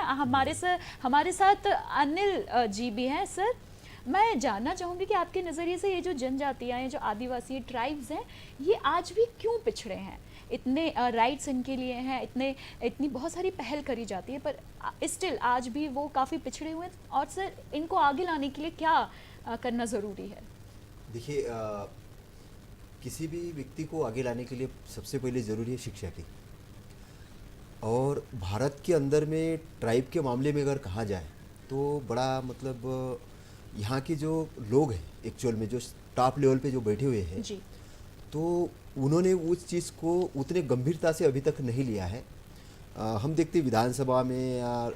हमारे साथ अनिल जी भी हैं। सर, मैं जानना चाहूँगी कि आपके नज़रिए से ये जो जनजातियाँ हैं, जो आदिवासी ट्राइब्स हैं, ये आज भी क्यों पिछड़े हैं? इतने राइट्स इनके लिए हैं, इतनी बहुत सारी पहल करी जाती है, पर स्टिल आज भी वो काफ़ी पिछड़े हुए हैं। और सर, इनको आगे लाने के लिए क्या करना ज़रूरी है? देखिए, किसी भी व्यक्ति को आगे लाने के लिए सबसे पहले ज़रूरी है शिक्षा की। और भारत के अंदर में ट्राइब के मामले में अगर कहा जाए तो बड़ा मतलब यहाँ के जो लोग हैं एक्चुअल में जो टॉप लेवल पे जो बैठे हुए हैं, जी। तो उन्होंने उस चीज़ को उतने गंभीरता से अभी तक नहीं लिया है। हम देखते हैं विधानसभा में या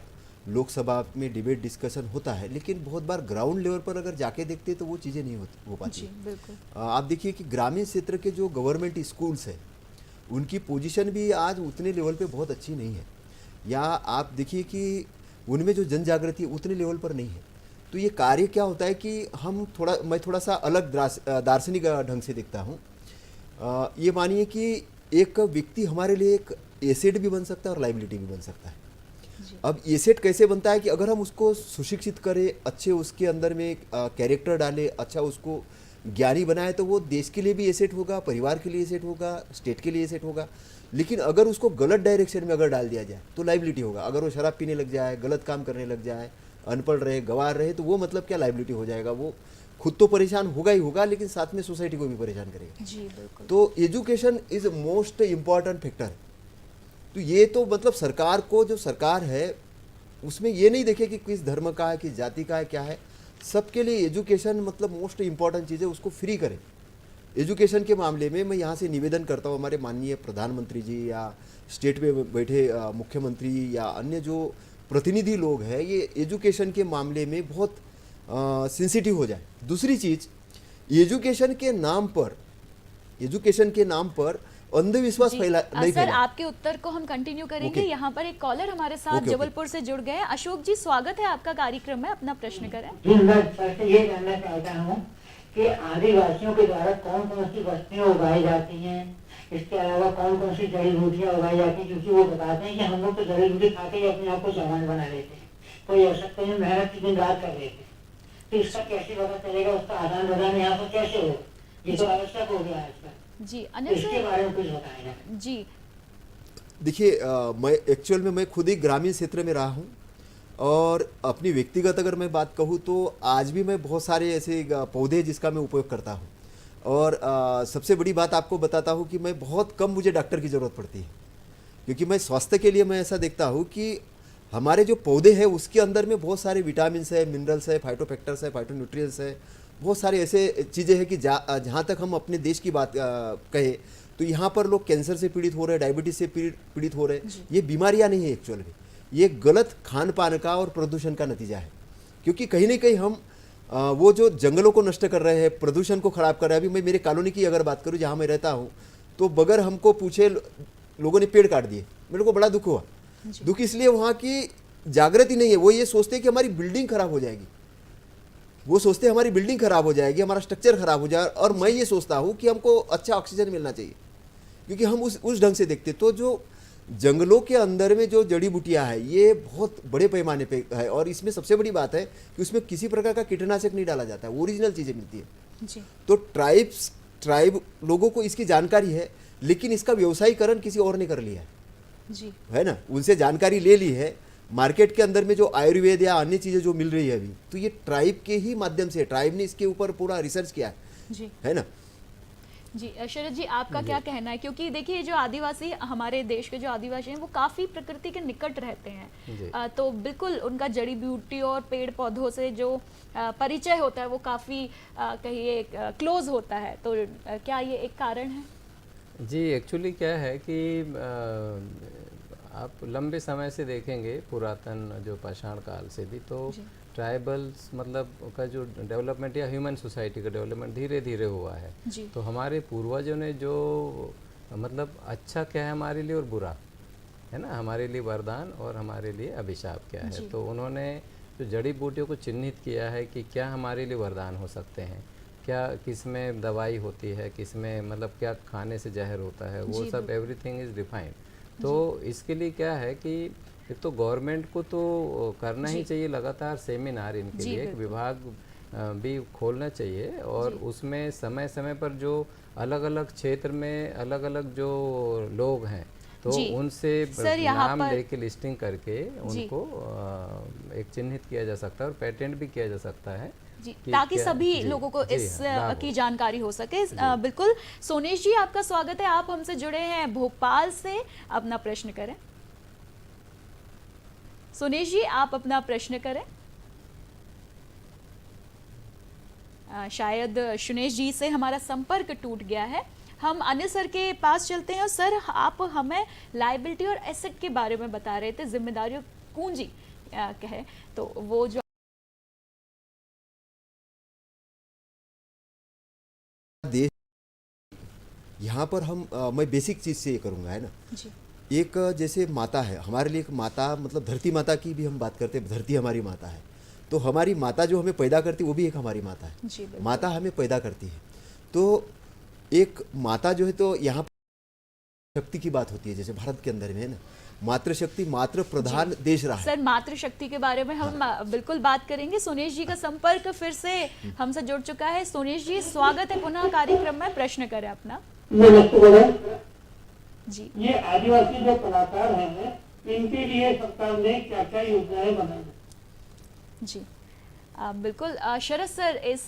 लोकसभा में डिबेट डिस्कशन होता है, लेकिन बहुत बार ग्राउंड लेवल पर अगर जाके देखते हैं तो वो चीज़ें नहीं हो पाती। जी, बिल्कुल। आप देखिए कि ग्रामीण क्षेत्र के जो गवर्नमेंट स्कूल्स हैं उनकी पोजीशन भी आज उतने लेवल पे बहुत अच्छी नहीं है, या आप देखिए कि उनमें जो जन जागृति उतने लेवल पर नहीं है। तो ये कार्य क्या होता है कि मैं थोड़ा सा अलग दार्शनिक ढंग से देखता हूँ। ये मानिए कि एक व्यक्ति हमारे लिए एक एसेट भी बन सकता है और लाइबिलिटी भी बन सकता है। जी। अब एसेट कैसे बनता है कि अगर हम उसको सुशिक्षित करें, अच्छे उसके अंदर में कैरेक्टर डालें, अच्छा उसको ज्ञानी बनाए, तो वो देश के लिए भी एसेट होगा, परिवार के लिए एसेट होगा, स्टेट के लिए एसेट होगा। लेकिन अगर उसको गलत डायरेक्शन में अगर डाल दिया जाए तो लाइबिलिटी होगा। अगर वो शराब पीने लग जाए, गलत काम करने लग जाए, अनपढ़ रहे, गंवार रहे, तो वो मतलब क्या लाइबिलिटी हो जाएगा। वो खुद तो परेशान होगा ही होगा, लेकिन साथ में सोसाइटी को भी परेशान करेगा। जी, बिल्कुल। तो education is most important factor. तो ये तो मतलब सरकार को, जो सरकार है उसमें ये नहीं देखे कि किस धर्म का है, किस जाति का है, क्या है। सबके लिए एजुकेशन मतलब मोस्ट इम्पॉर्टेंट चीज़ है, उसको फ्री करें। एजुकेशन के मामले में मैं यहाँ से निवेदन करता हूँ हमारे माननीय प्रधानमंत्री जी या स्टेट में बैठे मुख्यमंत्री या अन्य जो प्रतिनिधि लोग हैं, ये एजुकेशन के मामले में बहुत सेंसिटिव हो जाए। दूसरी चीज़, एजुकेशन के नाम पर अंधविश्वास जी। नहीं सर, फैला। आपके उत्तर को हम कंटिन्यू करेंगे। ओके। यहाँ पर एक कॉलर हमारे साथ ओके, ओके। जबलपुर से जुड़ गए हैं। अशोक जी, स्वागत है आपका कार्यक्रम में, अपना प्रश्न करें। जी, मैं सर से ये जानना चाहता हूँ कि आदिवासियों के द्वारा कौन कौन सी वस्तुएं उगाई जाती हैं, इसके अलावा कौन कौन सी जड़ी बूटियाँ उगाई जाती हैं, क्योंकि वो बताते हैं कि हम लोग तो जड़ी बूटी खाते ही अपने आप को जवान बना लेते हैं, कोई आवश्यकता नहीं, मेहनत दिन रात कर लेते हैं। तो इसका कैसे पता चलेगा, उसका आदान प्रदान यहाँ पर कैसे हो? ये तो आवश्यक हो गया आजकल। जी, तो अनिल इसके सर। बारे में कुछ बताएगा। जी। देखिए, मैं खुद ही ग्रामीण क्षेत्र में रहा हूँ, और अपनी व्यक्तिगत अगर मैं बात कहूँ तो आज भी मैं बहुत सारे ऐसे पौधे जिसका मैं उपयोग करता हूँ। और सबसे बड़ी बात आपको बताता हूँ कि मैं बहुत कम मुझे डॉक्टर की ज़रूरत पड़ती है, क्योंकि मैं स्वास्थ्य के लिए मैं ऐसा देखता हूँ कि हमारे जो पौधे हैं उसके अंदर में बहुत सारे विटामिन्स है, मिनरल्स है, फाइटोफैक्टर्स है, फाइटोन्यूट्रिएंट्स है, बहुत सारे ऐसे चीज़ें हैं कि जहाँ तक हम अपने देश की बात कहें तो यहाँ पर लोग कैंसर से पीड़ित हो रहे हैं, डायबिटीज से पीड़ित हो रहे हैं। ये बीमारियाँ नहीं है एक्चुअल में, ये गलत खान पान का और प्रदूषण का नतीजा है। क्योंकि कहीं ना कहीं हम वो जो जंगलों को नष्ट कर रहे हैं, प्रदूषण को ख़राब कर रहे हैं। अभी मैं मेरे कॉलोनी की अगर बात करूँ जहाँ मैं रहता हूँ, तो बगैर हमको पूछे लोगों ने पेड़ काट दिए। मेरे को बड़ा दुख हुआ। दुख इसलिए वहाँ की जागृति नहीं है। वो ये सोचते हैं कि हमारी बिल्डिंग खराब हो जाएगी, वो सोचते हैं हमारी बिल्डिंग खराब हो जाएगी, हमारा स्ट्रक्चर खराब हो जाए। और मैं ये सोचता हूँ कि हमको अच्छा ऑक्सीजन मिलना चाहिए, क्योंकि हम उस ढंग से देखते। तो जो जंगलों के अंदर में जो जड़ी बूटियाँ हैं ये बहुत बड़े पैमाने पे है, और इसमें सबसे बड़ी बात है कि उसमें किसी प्रकार का कीटनाशक नहीं डाला जाता है, ओरिजिनल चीज़ें मिलती है। जी। तो ट्राइब लोगों को इसकी जानकारी है, लेकिन इसका व्यवसायीकरण किसी और ने कर लिया जी। है ना। उनसे जानकारी ले ली है। मार्केट के अंदर में जो आयुर्वेद या अन्य चीज़ें जो मिल रही है अभी, तो ये ट्राइब के ही माध्यम से, ट्राइब ने इसके ऊपर पूरा रिसर्च किया जी। है ना। जी, शरद जी, आपका क्या कहना है? क्योंकि देखिए, जो आदिवासी, हमारे देश के जो आदिवासी हैं, वो काफ़ी प्रकृति के निकट रहते हैं। तो बिल्कुल उनका जड़ी बूटी और पेड़ पौधों से जो परिचय होता है वो काफ़ी कहिए क्लोज होता है। तो क्या ये एक कारण है? जी, एक्चुअली क्या है कि आप लंबे समय से देखेंगे, पुरातन जो पाषाण काल से भी, तो ट्राइबल्स मतलब का जो डेवलपमेंट या ह्यूमन सोसाइटी का डेवलपमेंट धीरे धीरे हुआ है। तो हमारे पूर्वजों ने जो मतलब अच्छा क्या है हमारे लिए और बुरा है ना, हमारे लिए वरदान और हमारे लिए अभिशाप क्या है, तो उन्होंने जो जड़ी बूटियों को चिन्हित किया है कि क्या हमारे लिए वरदान हो सकते हैं, क्या किस में दवाई होती है, किस में मतलब क्या खाने से जहर होता है, वो सब एवरीथिंग इज़ डिफाइंड। तो इसके लिए क्या है कि एक तो गवर्नमेंट को तो करना ही चाहिए लगातार सेमिनार इनके जी, लिए, एक बिल्कुल। विभाग भी खोलना चाहिए और उसमें समय समय पर जो अलग अलग क्षेत्र में अलग अलग जो लोग हैं तो जी। उनसे सर, यहाँ नाम पर लेके लिस्टिंग करके जी। उनको एक चिन्हित किया जा सकता है और पेटेंट भी किया जा सकता है जी, कि ताकि क्या। सभी जी, लोगों को जी इस हाँ, लाभ की हो। जानकारी हो सके। बिल्कुल सोनेश जी, आपका स्वागत है, आप हमसे जुड़े हैं भोपाल से। अपना प्रश्न करें सोनेश जी, आप अपना प्रश्न करें। शायद सुनेश जी से हमारा संपर्क टूट गया है। हम अनिल सर के पास चलते हैं। सर, आप हमें लायबिलिटी और एसेट के बारे में बता रहे थे, जिम्मेदारियों पूंजी कहे तो वो जो देश, यहाँ पर हम मैं बेसिक चीज़ से ये करूँगा, है ना। जी एक जैसे माता है हमारे लिए, एक माता मतलब धरती माता की भी हम बात करते हैं, धरती हमारी माता है। तो हमारी माता जो हमें पैदा करती है वो भी एक हमारी माता है। जी बिल्कुल। माता हमें पैदा करती है, तो एक माता जो है, तो यहाँ पर शक्ति की बात होती है, जैसे भारत के अंदर में है ना, मातृशक्ति, मातृ प्रधान देश रहा है। सर, मातृशक्ति के बारे में हम बिल्कुल बात करेंगे। सोनेश जी का संपर्क फिर से हमसे जुड़ चुका है। सोनेश जी, स्वागत है पुनः कार्यक्रम में, प्रश्न करें अपना। जी ये आदिवासी जो कलाकार हैं इनके लिए सरकार ने क्या क्या योजनाएं बनाई? जी बिल्कुल। शरद सर, इस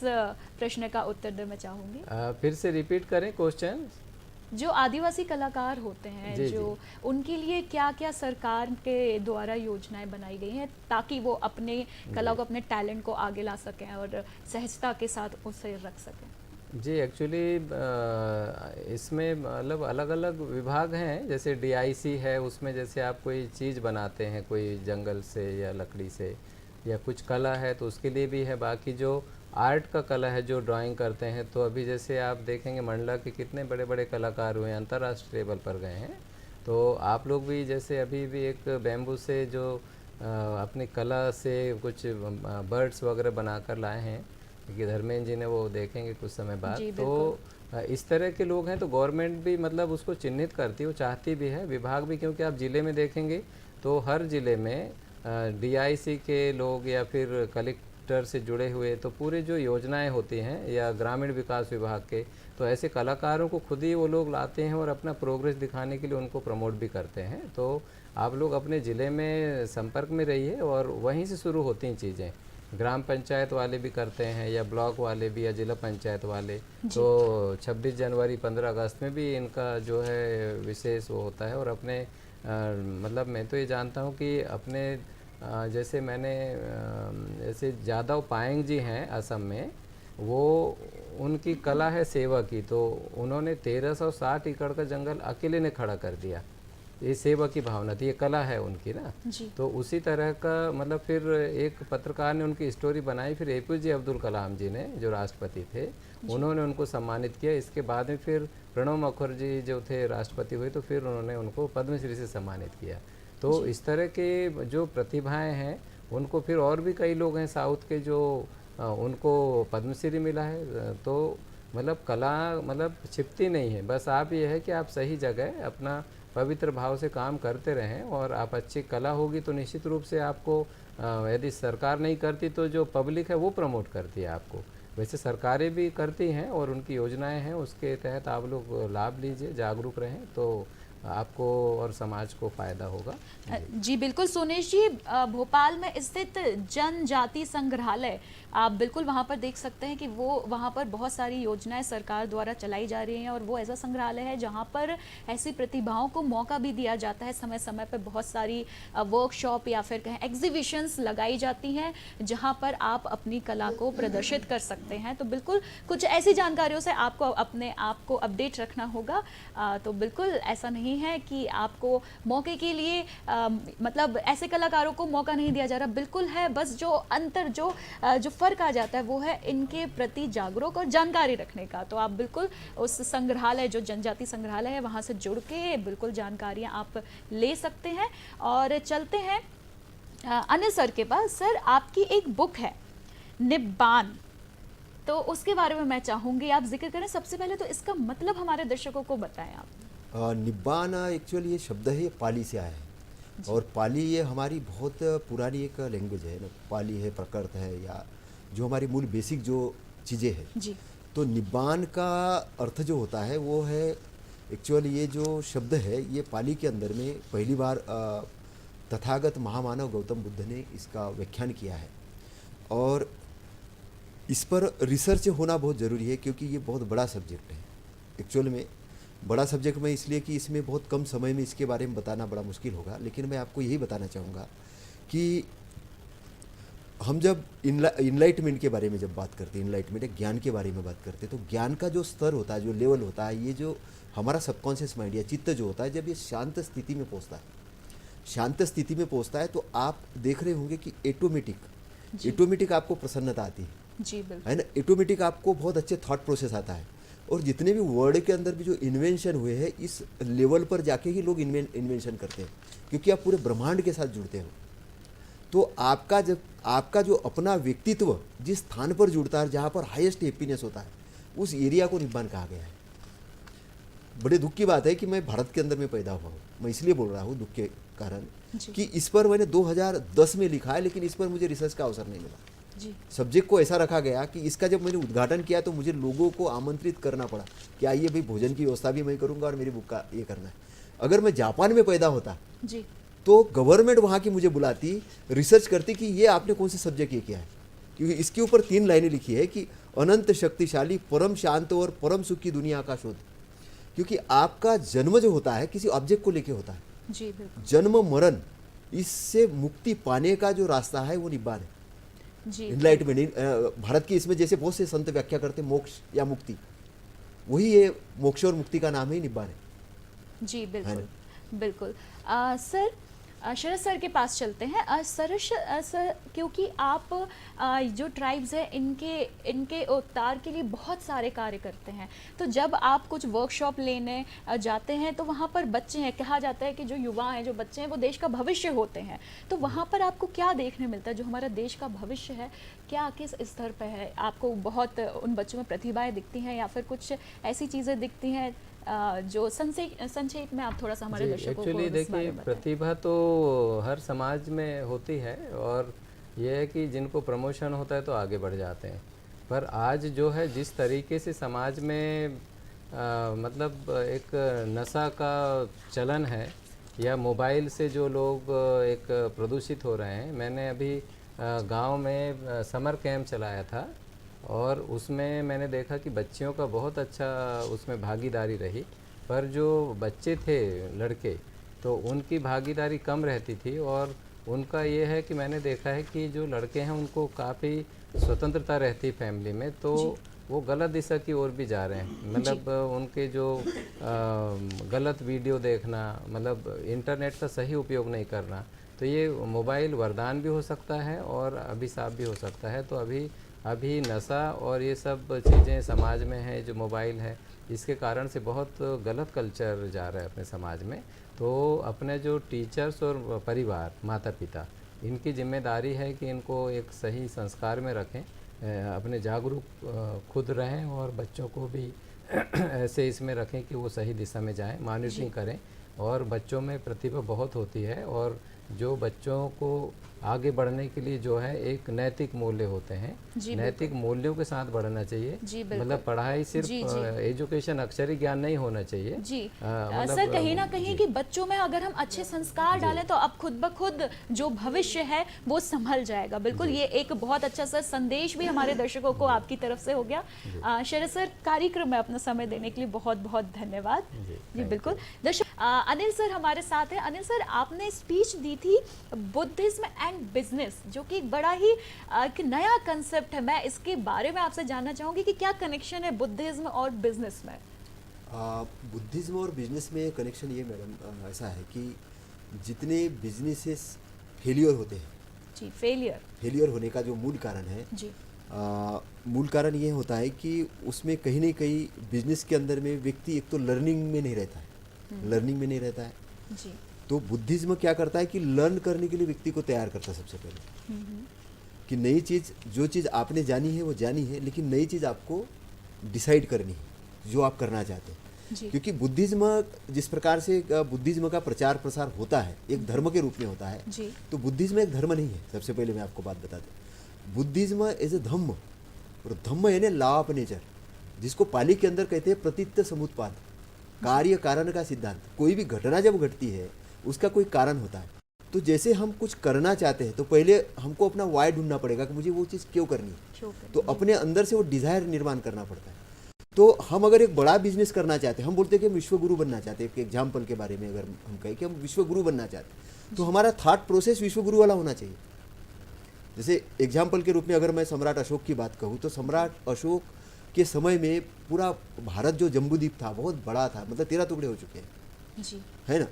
प्रश्न का उत्तर देना चाहूंगी। फिर से रिपीट करें क्वेश्चन। जो आदिवासी कलाकार होते हैं, जी, जो उनके लिए क्या क्या सरकार के द्वारा योजनाएं बनाई गई हैं ताकि वो अपने कला को, अपने टैलेंट को आगे ला सकें और सहजता के साथ उसे रख सकें। जी, एक्चुअली इसमें मतलब अलग अलग विभाग हैं, जैसे डीआईसी है, उसमें जैसे आप कोई चीज़ बनाते हैं कोई जंगल से या लकड़ी से या कुछ कला है तो उसके लिए भी है। बाकी जो आर्ट का कला है, जो ड्राइंग करते हैं, तो अभी जैसे आप देखेंगे मंडला के कितने बड़े बड़े कलाकार हुए हैं, अंतर्राष्ट्रीय लेवल पर गए हैं। तो आप लोग भी जैसे अभी भी एक बैम्बू से जो अपनी कला से कुछ बर्ड्स वगैरह बनाकर लाए हैं, कि धर्मेंद्र जी ने, वो देखेंगे कुछ समय बाद। जी, तो इस तरह के लोग हैं, तो गवर्नमेंट भी मतलब उसको चिन्हित करती है, वो चाहती भी है, विभाग भी, क्योंकि आप ज़िले में देखेंगे तो हर ज़िले में डीआईसी के लोग या फिर कलेक्टर से जुड़े हुए, तो पूरे जो योजनाएं होती हैं या ग्रामीण विकास विभाग के, तो ऐसे कलाकारों को खुद ही वो लोग लाते हैं और अपना प्रोग्रेस दिखाने के लिए उनको प्रमोट भी करते हैं। तो आप लोग अपने ज़िले में संपर्क में रहिए और वहीं से शुरू होती हैं चीज़ें। ग्राम पंचायत वाले भी करते हैं या ब्लॉक वाले भी या जिला पंचायत वाले। तो 26 जनवरी 15 अगस्त में भी इनका जो है विशेष वो होता है। और अपने मतलब मैं तो ये जानता हूँ कि अपने जैसे मैंने जैसे जादव पायेंग जी हैं असम में, वो उनकी कला है सेवा की, तो उन्होंने 1360 एकड़ का जंगल अकेले ने खड़ा कर दिया। ये सेवा की भावना थी, ये कला है उनकी ना। जी तो उसी तरह का मतलब फिर एक पत्रकार ने उनकी स्टोरी बनाई, फिर एपीजे अब्दुल कलाम जी ने, जो राष्ट्रपति थे, उन्होंने उनको सम्मानित किया। इसके बाद में फिर प्रणब मुखर्जी जो थे राष्ट्रपति हुए, तो फिर उन्होंने उनको पद्मश्री से सम्मानित किया। तो इस तरह के जो प्रतिभाएं हैं उनको फिर और भी कई लोग हैं साउथ के जो उनको पद्मश्री मिला है। तो मतलब कला मतलब छिपती नहीं है, बस आप ये है कि आप सही जगह अपना पवित्र भाव से काम करते रहें और आप अच्छी कला होगी तो निश्चित रूप से आपको यदि सरकार नहीं करती तो जो पब्लिक है वो प्रमोट करती है आपको। वैसे सरकारें भी करती हैं और उनकी योजनाएं हैं, उसके तहत आप लोग लाभ लीजिए, जागरूक रहें, तो आपको और समाज को फ़ायदा होगा। जी बिल्कुल। सोनेश जी, भोपाल में स्थित जनजाति संग्रहालय, आप बिल्कुल वहाँ पर देख सकते हैं कि वो वहाँ पर बहुत सारी योजनाएं सरकार द्वारा चलाई जा रही हैं और वो ऐसा संग्रहालय है जहाँ पर ऐसी प्रतिभाओं को मौका भी दिया जाता है। समय समय पर बहुत सारी वर्कशॉप या फिर कहें एग्जीबिशंस लगाई जाती हैं जहाँ पर आप अपनी कला को प्रदर्शित कर सकते हैं। तो बिल्कुल कुछ ऐसी जानकारियों से आपको अपने आप को अपडेट रखना होगा। तो बिल्कुल ऐसा नहीं है कि आपको मौके के लिए मतलब ऐसे कलाकारों को मौका नहीं दिया जा रहा, बिल्कुल है। बस जो अंतर जो फ़र्क आ जाता है वो है इनके प्रति जागरूक और जानकारी रखने का। तो आप बिल्कुल उस संग्रहालय, जो जनजाति संग्रहालय है, वहाँ से जुड़ के बिल्कुल जानकारियाँ आप ले सकते हैं। और चलते हैं अनिल सर के पास। सर, आपकी एक बुक है निब्बान, तो उसके बारे में मैं चाहूँगी आप जिक्र करें। सबसे पहले तो इसका मतलब हमारे दर्शकों को बताएं आप। निब्बान एक्चुअली ये शब्द है, ये पाली से आया है। और पाली ये हमारी बहुत पुरानी एक लैंग्वेज है ना, पाली है, प्रकृत है, या जो हमारी मूल बेसिक जो चीज़ें हैं। जी तो निब्बान का अर्थ जो होता है वो है, एक्चुअली ये जो शब्द है ये पाली के अंदर में पहली बार तथागत महामानव गौतम बुद्ध ने इसका व्याख्यान किया है। और इस पर रिसर्च होना बहुत ज़रूरी है, क्योंकि ये बहुत बड़ा सब्जेक्ट है। एक्चुअल में बड़ा सब्जेक्ट में इसलिए कि इसमें बहुत कम समय में इसके बारे में बताना बड़ा मुश्किल होगा, लेकिन मैं आपको यही बताना चाहूँगा कि हम जब इनलाइटमेंट के बारे में जब बात करते हैं, इनलाइटमेंट ज्ञान के बारे में बात करते हैं, तो ज्ञान का जो स्तर होता है, जो लेवल होता है, ये जो हमारा सबकॉन्शियस माइंड या चित्त जो होता है, जब ये शांत स्थिति में पहुंचता है, शांत स्थिति में पहुंचता है, तो आप देख रहे होंगे कि ऑटोमेटिक आपको प्रसन्नता आती है। जी बिल्कुल है ना, ऑटोमेटिक आपको बहुत अच्छे थॉट प्रोसेस आता है। और जितने भी वर्ल्ड के अंदर भी जो इन्वेंशन हुए हैं, इस लेवल पर जाके ही लोग इन्वेंशन करते हैं, क्योंकि आप पूरे ब्रह्मांड के साथ जुड़ते हो। तो आपका जो अपना व्यक्तित्व जिस स्थान पर जुड़ता है, जहाँ पर हाईएस्ट हैप्पीनेस होता है, उस एरिया को निब्बान कहा गया है। बड़े दुख की बात है कि मैं भारत के अंदर में पैदा हुआ हूँ, मैं इसलिए बोल रहा हूँ दुख के कारण कि इस पर मैंने 2010 में लिखा है, लेकिन इस पर मुझे रिसर्च का अवसर नहीं मिला। जी सब्जेक्ट को ऐसा रखा गया कि इसका जब मैंने उद्घाटन किया तो मुझे लोगों को आमंत्रित करना पड़ा कि आइए भाई, भोजन की व्यवस्था भी मैं करूँगा और मेरी बुक का ये करना है। अगर मैं जापान में पैदा होता जी तो गवर्नमेंट वहाँ की मुझे बुलाती, रिसर्च करती कि ये आपने कौन से सब्जेक्ट ये किया है, क्योंकि इसके ऊपर 3 लाइनें लिखी है कि अनंत शक्तिशाली, परम शांत और परम सुख की दुनिया का शोध। क्योंकि आपका जन्म जो होता है किसी ऑब्जेक्ट को लेके होता है, जी बिल्कुल जन्म मरण, इससे मुक्ति पाने का जो रास्ता है वो निब्बान है, जी इनलाइटमेंट। भारत की इसमें जैसे बहुत से संत व्याख्या करते हैं मोक्ष या मुक्ति, वही ये मोक्ष और मुक्ति का नाम ही निब्बान है। जी बिल्कुल बिल्कुल। सर शरद सर के पास चलते हैं। सर क्योंकि आप जो ट्राइब्स हैं इनके उद्धार के लिए बहुत सारे कार्य करते हैं, तो जब आप कुछ वर्कशॉप लेने जाते हैं तो वहाँ पर बच्चे हैं, कहा जाता है कि जो युवा हैं, जो बच्चे हैं, वो देश का भविष्य होते हैं। तो वहाँ पर आपको क्या देखने मिलता है, जो हमारा देश का भविष्य है क्या किस स्तर पर है? आपको बहुत उन बच्चों में प्रतिभाएं दिखती हैं या फिर कुछ ऐसी चीज़ें दिखती हैं जो संक्षेप में आप थोड़ा सा हमारे दर्शकों को एक्चुअली इस बारे देखिए, में बताएं। प्रतिभा तो हर समाज में होती है, और ये है कि जिनको प्रमोशन होता है तो आगे बढ़ जाते हैं। पर आज जो है जिस तरीके से समाज में मतलब एक नशा का चलन है, या मोबाइल से जो लोग एक प्रदूषित हो रहे हैं। मैंने अभी गांव में समर कैंप चलाया था, और उसमें मैंने देखा कि बच्चियों का बहुत अच्छा उसमें भागीदारी रही, पर जो बच्चे थे लड़के, तो उनकी भागीदारी कम रहती थी। और उनका ये है कि मैंने देखा है कि जो लड़के हैं उनको काफ़ी स्वतंत्रता रहती फैमिली में, तो वो गलत दिशा की ओर भी जा रहे हैं। मतलब उनके जो गलत वीडियो देखना, मतलब इंटरनेट का सही उपयोग नहीं करना, तो ये मोबाइल वरदान भी हो सकता है और अभिशाप भी हो सकता है। तो अभी नशा और ये सब चीज़ें समाज में है, जो मोबाइल है, इसके कारण से बहुत गलत कल्चर जा रहा है अपने समाज में। तो अपने जो टीचर्स और परिवार, माता पिता, इनकी जिम्मेदारी है कि इनको एक सही संस्कार में रखें, अपने जागरूक खुद रहें, और बच्चों को भी ऐसे इसमें रखें कि वो सही दिशा में जाएं, मॉनिटरिंग करें। और बच्चों में प्रतिभा बहुत होती है, और जो बच्चों को आगे बढ़ने के लिए जो है एक नैतिक मूल्य होते हैं, नैतिक मूल्यों के साथ बढ़ना चाहिए। मतलब पढ़ाई सिर्फ एजुकेशन, अक्षरी ज्ञान नहीं होना चाहिए जी। सर कहीं ना कहीं कि बच्चों में अगर हम अच्छे संस्कार डालें तो अब खुद ब खुद जो भविष्य है वो संभल जाएगा। बिल्कुल, ये एक बहुत अच्छा सा संदेश भी हमारे दर्शकों को आपकी तरफ से हो गया। शरद सर, कार्यक्रम में अपना समय देने के लिए बहुत बहुत धन्यवाद। जी बिल्कुल। दर्शक, अनिल सर हमारे साथ हैं। अनिल सर, आपने स्पीच दी थी बुद्धिज्म एंड बिजनेस, जो कि एक बड़ा ही एक नया कंसेप्ट है। मैं इसके बारे में आपसे जानना चाहूँगी कि क्या कनेक्शन है बुद्धिज्म और बिजनेस में? बुद्धिज्म और बिजनेस में कनेक्शन ये मैडम ऐसा है कि जितने बिजनेसेस फेलियर होते हैं जी, फेलियर होने का जो मूल कारण है जी, मूल कारण ये होता है कि उसमें कहीं ना कहीं बिजनेस के अंदर में व्यक्ति एक तो लर्निंग में नहीं रहता है जी। तो बुद्धिज्म क्या करता है कि लर्न करने के लिए व्यक्ति को तैयार करता है सबसे पहले, कि नई चीज़, जो चीज़ आपने जानी है वो जानी है, लेकिन नई चीज़ आपको डिसाइड करनी है जो आप करना चाहते हैं। जी। क्योंकि बुद्धिज्म जिस प्रकार से बुद्धिज्म का प्रचार प्रसार होता है एक धर्म के रूप में होता है, जी। तो बुद्धिज्म एक धर्म नहीं है। सबसे पहले मैं आपको बात बता दूं, बुद्धिज्म एज ए धम्म, और धम्म यानी लॉ ऑफ नेचर, जिसको पाली के अंदर कहते हैं प्रतीत समुत्पाद, कार्य कारण का सिद्धांत। कोई भी घटना जब घटती है उसका कोई कारण होता है। तो जैसे हम कुछ करना चाहते हैं तो पहले हमको अपना वाई ढूंढना पड़ेगा कि मुझे वो चीज़ क्यों करनी है, तो अपने अंदर से वो डिजायर निर्माण करना पड़ता है। तो हम अगर एक बड़ा बिजनेस करना चाहते हैं, हम बोलते हैं कि हम विश्वगुरु बनना चाहते हैं, एक एग्जाम्पल के बारे में अगर हम कहें कि हम विश्वगुरु बनना चाहते हैं, तो हमारा थॉट प्रोसेस विश्वगुरु वाला होना चाहिए। जैसे एग्जाम्पल के रूप में अगर मैं सम्राट अशोक की बात कहूँ, तो सम्राट अशोक के समय में पूरा भारत जो जम्बूद्वीप था बहुत बड़ा था, मतलब 13 टुकड़े हो चुके हैं, जी। है ना।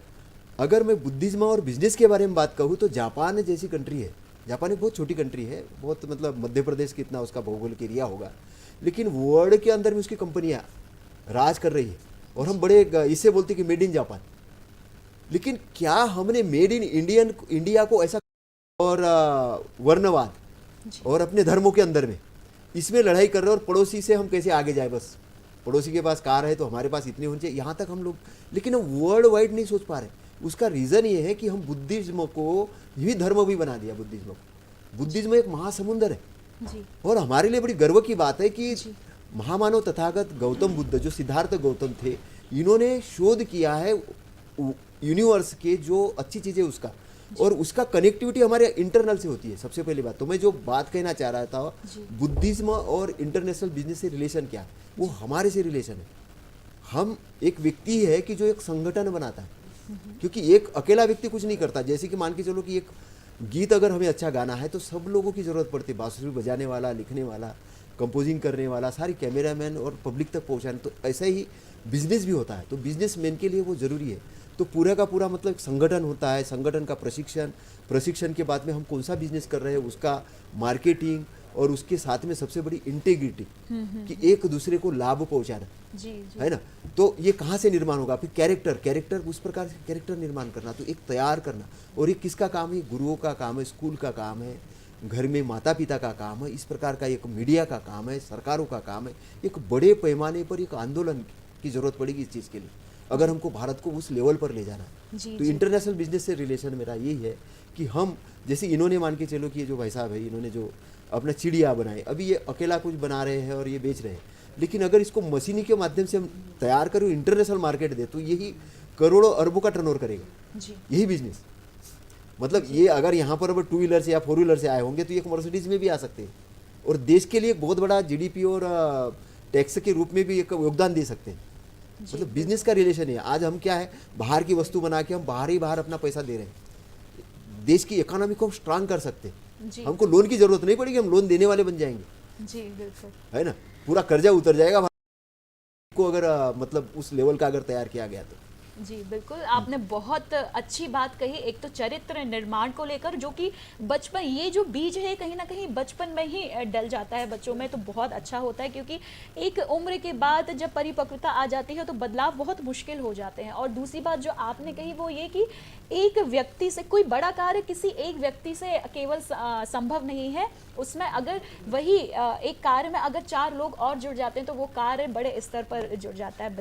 अगर मैं बुद्धिज्म और बिजनेस के बारे में बात कहूँ तो जापान जैसी कंट्री है, जापान एक बहुत छोटी कंट्री है, बहुत मतलब मध्य प्रदेश की इतना उसका भौगोलिक एरिया होगा, लेकिन वर्ल्ड के अंदर में उसकी कंपनियां राज कर रही है। और हम बड़े इससे बोलते हैं कि मेड इन जापान, लेकिन क्या हमने मेड इन इंडिया को ऐसा, और वर्णवाद और अपने धर्मों के अंदर में इसमें लड़ाई कर रहे हैं, और पड़ोसी से हम कैसे आगे जाए, बस पड़ोसी के पास कार है तो हमारे पास इतने होने चाहिए, यहाँ तक हम लोग, लेकिन हम वर्ल्ड वाइड नहीं सोच पा रहे। उसका रीज़न ये है कि हम बुद्धिज्म को ही धर्म भी बना दिया। बुद्धिज्म एक महासमुंदर है, जी। और हमारे लिए बड़ी गर्व की बात है कि महामानव तथागत गौतम बुद्ध, जो सिद्धार्थ गौतम थे, इन्होंने शोध किया है यूनिवर्स के जो अच्छी चीज़ें उसका, और उसका कनेक्टिविटी हमारे इंटरनल से होती है। सबसे पहली बात तो मैं जो बात कहना चाह रहा था, बुद्धिज्म और इंटरनेशनल बिजनेस से रिलेशन क्या है, वो हमारे से रिलेशन है। हम एक व्यक्ति है कि जो एक संगठन बनाता है, क्योंकि एक अकेला व्यक्ति कुछ नहीं करता। जैसे कि मान के चलो कि एक गीत अगर हमें अच्छा गाना है तो सब लोगों की ज़रूरत पड़ती है, बांसुरी बजाने वाला, लिखने वाला, कंपोजिंग करने वाला, सारी कैमरामैन और पब्लिक तक पहुंचाने। तो ऐसा ही बिजनेस भी होता है, तो बिजनेसमैन के लिए वो ज़रूरी है। तो पूरा का पूरा मतलब संगठन होता है, संगठन का प्रशिक्षण के बाद में हम कौन सा बिजनेस कर रहे हैं उसका मार्केटिंग, और उसके साथ में सबसे बड़ी इंटीग्रिटी कि एक दूसरे को लाभ पहुंचाना, जी, जी। है ना। तो ये कहाँ से निर्माण होगा, फिर कैरेक्टर उस प्रकार से कैरेक्टर निर्माण करना, तो एक तैयार करना। और ये किसका काम है, गुरुओं का काम है, स्कूल का काम है, घर में माता पिता का काम है, इस प्रकार का एक मीडिया का काम है, सरकारों का काम है। एक बड़े पैमाने पर एक आंदोलन की जरूरत पड़ेगी इस चीज़ के लिए, अगर हमको भारत को उस लेवल पर ले जाना है। जी, तो जी। इंटरनेशनल बिजनेस से रिलेशन मेरा यही है कि हम, जैसे इन्होंने मान के चलो कि ये जो भाई साहब है, इन्होंने जो अपना चिड़िया बनाए, अभी ये अकेला कुछ बना रहे हैं और ये बेच रहे हैं, लेकिन अगर इसको मशीनी के माध्यम से हम तैयार करें, इंटरनेशनल मार्केट दे, तो यही करोड़ों अरबों का टर्नओवर करेगा, जी। यही बिजनेस। मतलब ये अगर यहाँ पर अब 2 व्हीलर से या 4 व्हीलर से आए होंगे तो ये मर्सिडीज में भी आ सकते हैं, और देश के लिए एक बहुत बड़ा जीडीपी और टैक्स के रूप में भी एक योगदान दे सकते हैं। मतलब बिजनेस का रिलेशन है। आज हम क्या है, बाहर की वस्तु बना के हम बाहर अपना पैसा दे रहे हैं, देश की इकोनॉमी को हम स्ट्रांग कर सकते हैं। जी। हमको लोन की जरूरत नहीं पड़ेगी, हम लोन देने वाले बन जाएंगे, जी, बिल्कुल। है ना। पूरा कर्जा उतर जाएगा को अगर मतलब उस लेवल का अगर तैयार किया गया तो। जी, बिल्कुल, आपने बहुत अच्छी बात कही। एक तो चरित्र निर्माण को लेकर, जो कि बचपन, ये जो बीज है कहीं ना कहीं बचपन में ही डल जाता है बच्चों में, तो बहुत अच्छा होता है, क्योंकि एक उम्र के बाद जब परिपक्वता आ जाती है तो बदलाव बहुत मुश्किल हो जाते हैं। और दूसरी बात जो आपने कही वो ये कि एक व्यक्ति से कोई बड़ा कार्य किसी एक व्यक्ति से केवल संभव नहीं है, उसमें अगर वही एक कार्य में अगर 4 लोग और जुड़ जाते हैं तो वो कार्य बड़े स्तर पर जुड़ जाता है।